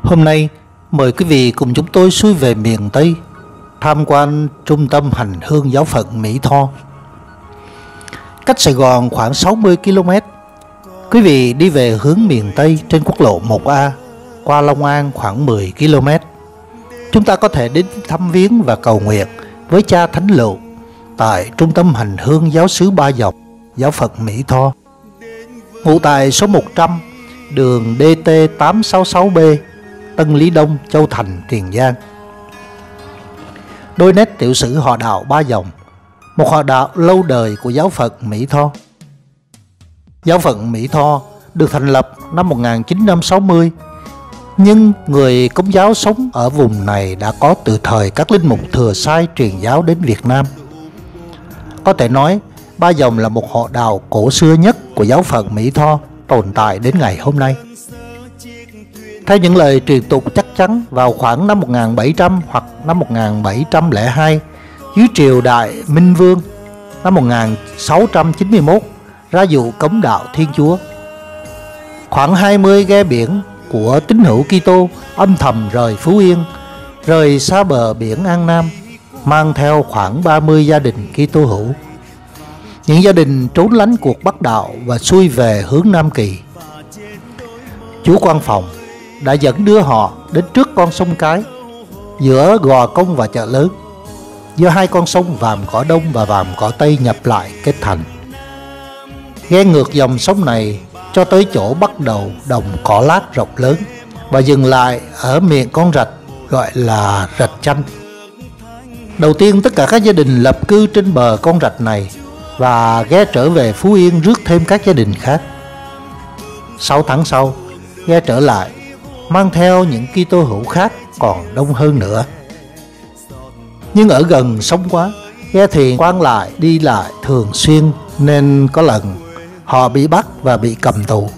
Hôm nay, mời quý vị cùng chúng tôi xuôi về miền Tây, tham quan trung tâm hành hương giáo phận Mỹ Tho. Cách Sài Gòn khoảng 60 km, quý vị đi về hướng miền Tây trên quốc lộ 1A, qua Long An khoảng 10 km. Chúng ta có thể đến thăm viếng và cầu nguyện với cha Thánh Lựu tại trung tâm hành hương giáo xứ Ba Dòng, giáo phận Mỹ Tho, ngụ tại số 100 đường DT 866B, Tân Lý Đông, Châu Thành, Tiền Giang. Đôi nét tiểu sử họ đạo Ba Dòng, một họ đạo lâu đời của giáo phận Mỹ Tho. Giáo phận Mỹ Tho được thành lập năm 1960, nhưng người Công giáo sống ở vùng này đã có từ thời các linh mục thừa sai truyền giáo đến Việt Nam. Có thể nói, Ba Dòng là một họ đạo cổ xưa nhất của giáo phận Mỹ Tho tồn tại đến ngày hôm nay. Theo những lời truyền tục chắc chắn, vào khoảng năm 1700 hoặc năm 1702, dưới triều đại Minh Vương, năm 1691, ra dụ cống đạo Thiên Chúa, khoảng 20 ghe biển của tín hữu Kitô âm thầm rời Phú Yên, rời xa bờ biển An Nam, mang theo khoảng 30 gia đình Kitô hữu. Những gia đình trốn lánh cuộc bắt đạo và xuôi về hướng Nam Kỳ. Chúa Quang Phòng đã dẫn đưa họ đến trước con sông Cái, giữa Gò Công và Chợ Lớn, giữa hai con sông Vàm Cỏ Đông và Vàm Cỏ Tây nhập lại kết thành. Ghe ngược dòng sông này cho tới chỗ bắt đầu đồng cỏ lát rộng lớn và dừng lại ở miệng con rạch gọi là rạch Chanh. Đầu tiên tất cả các gia đình lập cư trên bờ con rạch này và ghe trở về Phú Yên rước thêm các gia đình khác. 6 tháng sau, ghe trở lại mang theo những Kitô hữu khác còn đông hơn nữa. Nhưng ở gần sông quá, ghe thuyền quan lại đi lại thường xuyên nên có lần họ bị bắt và bị cầm tù.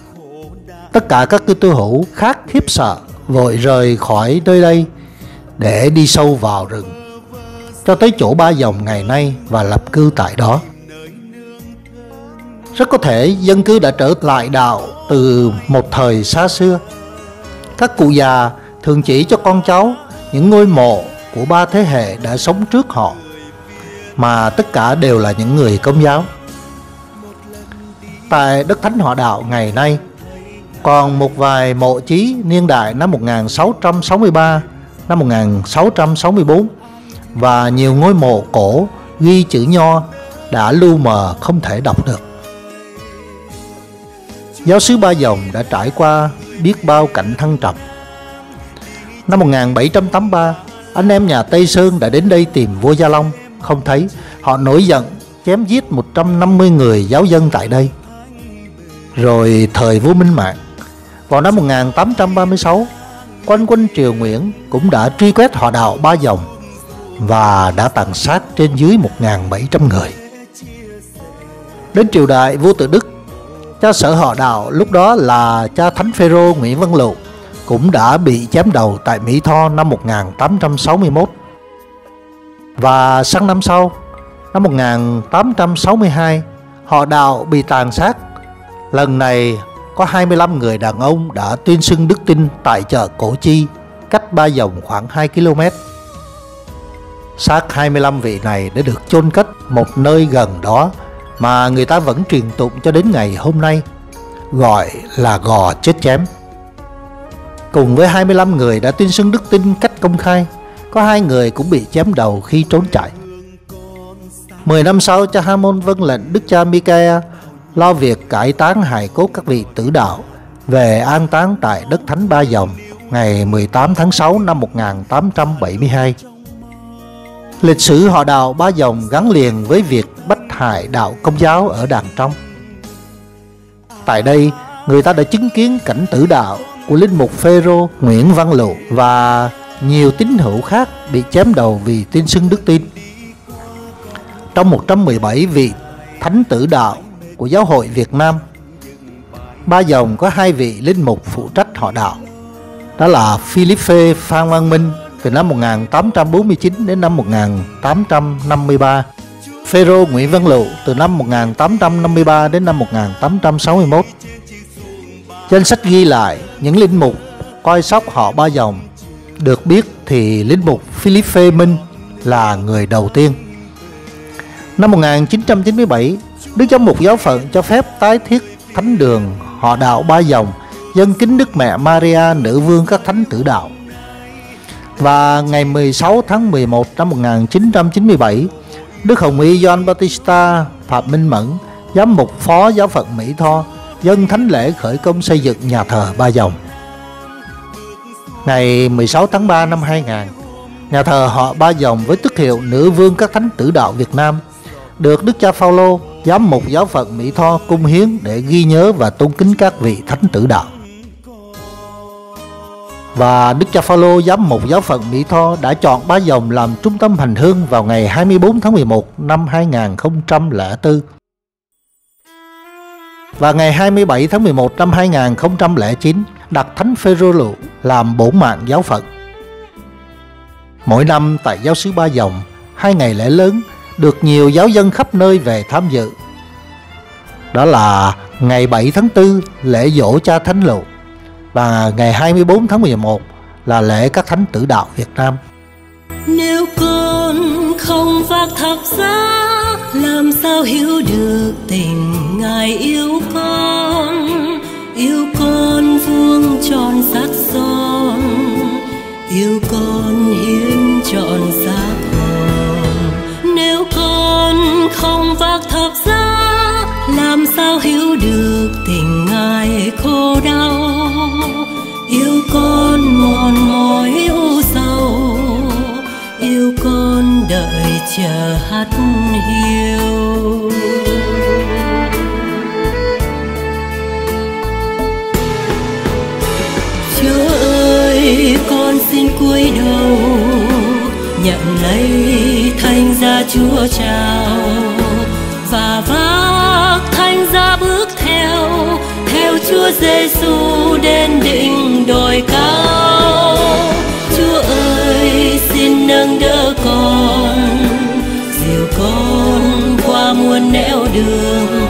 Tất cả các Kitô hữu khác khiếp sợ vội rời khỏi nơi đây để đi sâu vào rừng, cho tới chỗ Ba Dòng ngày nay và lập cư tại đó. Rất có thể dân cư đã trở lại đạo từ một thời xa xưa. Các cụ già thường chỉ cho con cháu những ngôi mộ của 3 thế hệ đã sống trước họ, mà tất cả đều là những người Công giáo. Tại đất thánh họ đạo ngày nay, còn một vài mộ chí niên đại năm 1663, năm 1664 và nhiều ngôi mộ cổ ghi chữ Nho đã lu mờ không thể đọc được. Giáo xứ Ba Dòng đã trải qua biết bao cảnh thăng trầm. Năm 1783, anh em nhà Tây Sơn đã đến đây tìm vua Gia Long, không thấy, họ nổi giận chém giết 150 người giáo dân tại đây. Rồi thời vua Minh Mạng, vào năm 1836, quan quân Triều Nguyễn cũng đã truy quét họ đạo Ba Dòng và đã tàn sát trên dưới 1.700 người. Đến triều đại vua Tự Đức, cha sở họ đạo lúc đó là cha Thánh Phêrô Nguyễn Văn Lựu cũng đã bị chém đầu tại Mỹ Tho năm 1861. Và sang năm sau, năm 1862, họ đạo bị tàn sát. Lần này có 25 người đàn ông đã tuyên xưng đức tin tại chợ Cổ Chi, cách Ba Dòng khoảng 2 km. Xác 25 vị này đã được chôn cất một nơi gần đó mà người ta vẫn truyền tụng cho đến ngày hôm nay, gọi là Gò Chết Chém. Cùng với 25 người đã tuyên xưng đức tin cách công khai, có 2 người cũng bị chém đầu khi trốn chạy. 10 năm sau, cha Ha Môn vâng lệnh đức cha Michael lo việc cải táng hài cốt các vị tử đạo về an táng tại đất thánh Ba Dòng ngày 18 tháng 6 năm 1872. Lịch sử họ đạo Ba Dòng gắn liền với việc bách hại đạo Công giáo ở Đàng Trong. Tại đây, người ta đã chứng kiến cảnh tử đạo của linh mục Phêrô Nguyễn Văn Lựu và nhiều tín hữu khác bị chém đầu vì tuyên xưng đức tin. Trong 117 vị thánh tử đạo của giáo hội Việt Nam, Ba Dòng có 2 vị linh mục phụ trách họ đạo, đó là Philippe Phan Văn Minh từ năm 1849 đến năm 1853, Phêrô Nguyễn Văn Lựu từ năm 1853 đến năm 1861. Danh sách ghi lại những linh mục coi sóc họ Ba Dòng. Được biết thì linh mục Philippe Minh là người đầu tiên. Năm 1997, Đức Giám mục giáo phận cho phép tái thiết thánh đường họ đạo Ba Dòng, dâng kính Đức Mẹ Maria, nữ vương các thánh tử đạo. Và ngày 16 tháng 11 năm 1997, Đức Hồng Y Gioan Battista Phạm Minh Mẫn, giám mục phó giáo phận Mỹ Tho, dâng thánh lễ khởi công xây dựng nhà thờ Ba Dòng. Ngày 16 tháng 3 năm 2000, nhà thờ họ Ba Dòng với tước hiệu nữ vương các thánh tử đạo Việt Nam được Đức cha Phaolô, giám mục giáo phận Mỹ Tho cung hiến để ghi nhớ và tôn kính các vị thánh tử đạo. Và Đức cha Phaolô, giám mục giáo phận Mỹ Tho đã chọn Ba Dòng làm trung tâm hành hương vào ngày 24 tháng 11 năm 2004. Và ngày 27 tháng 11 năm 2009 đặt Thánh Phêrô làm bổn mạng giáo phận. Mỗi năm tại giáo xứ Ba Dòng, 2 ngày lễ lớn được nhiều giáo dân khắp nơi về tham dự. Đó là ngày 7 tháng 4 lễ dỗ cha Thánh Lộ, và ngày 24 tháng 11 là lễ các thánh tử đạo Việt Nam. Nếu con không vác thập giá, làm sao hiểu được tình Ngài yêu con. Yêu con vuông tròn sắc son, yêu con hiến trọn xác hồn. Nếu con không vác thập giá, làm sao hiểu được tình Ngài khổ đau. Yêu con mòn mỏi u sầu, yêu con đợi chờ hát hiu. Chúa ơi, con xin cúi đầu nhận lấy thánh giá Chúa trao, và vác thánh giá bước theo Chúa Giêsu đến đỉnh đồi cao. Chúa ơi, xin nâng đỡ con, dìu con qua muôn nẻo đường,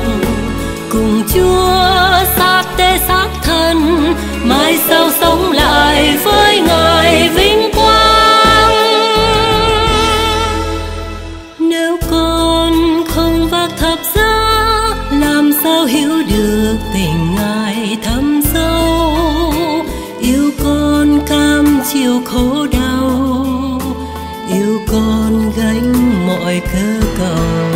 cùng Chúa xác tế xác thân, mai sau sống lại với Ngài vinh quang. Nếu con không vác thập giá, làm sao hiểu được tình Ngài thâm sâu. Yêu con cam chịu khổ đau, yêu con gánh mọi cơ cầu.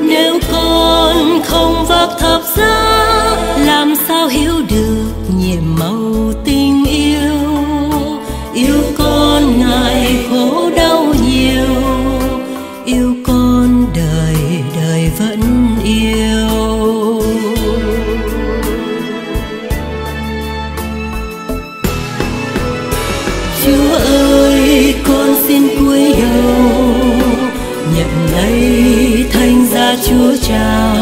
Nếu con không vác thập giá, làm sao hiểu được nhiệm màu tình yêu. Yêu con Ngài khổ đau nhiều, yêu con đời đời vẫn yêu. Chúa ơi, con xin cúi đầu nhận lấy thánh giá Chúa trao,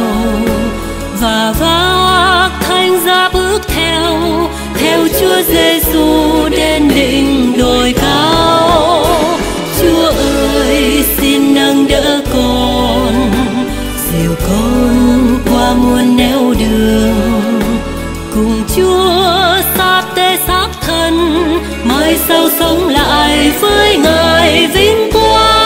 và vác thánh giá bước theo Chúa Giêsu đến đỉnh đồi cao. Chúa ơi, xin nâng đỡ con, dìu con qua muôn nẻo đường, cùng Chúa xác tế xác thân, mai sau sống lại với Ngài vinh quang.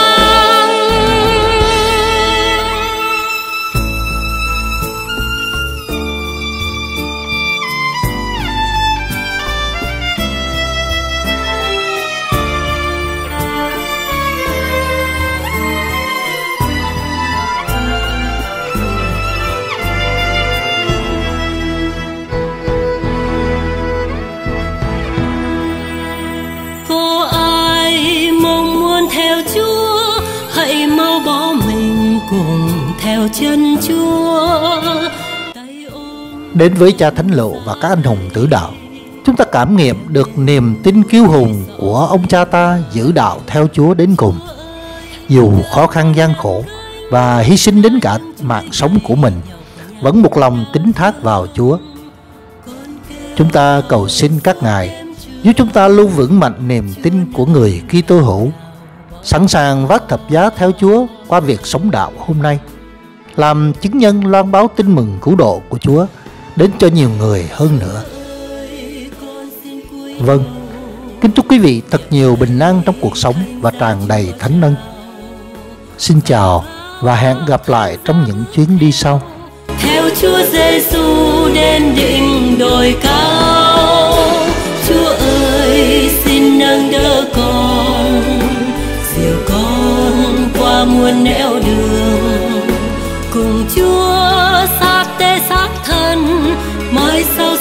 Theo chân Chúa. Đến với cha Thánh Lộ và các anh hùng tử đạo, chúng ta cảm nghiệm được niềm tin kiêu hùng của ông cha ta giữ đạo theo Chúa đến cùng, dù khó khăn gian khổ và hy sinh đến cả mạng sống của mình, vẫn một lòng tín thác vào Chúa. Chúng ta cầu xin các ngài giúp chúng ta luôn vững mạnh niềm tin của người Kitô hữu, sẵn sàng vác thập giá theo Chúa qua việc sống đạo hôm nay, làm chứng nhân loan báo tin mừng cứu độ của Chúa đến cho nhiều người hơn nữa. Vâng, kính chúc quý vị thật nhiều bình an trong cuộc sống và tràn đầy thánh ân. Xin chào và hẹn gặp lại trong những chuyến đi sau. Theo Chúa Giêsu đến đỉnh đồi cao, Chúa ơi xin nâng đỡ con, dìu con qua muôn nẻo đường, cùng Chúa xác tế xác thân, mai sau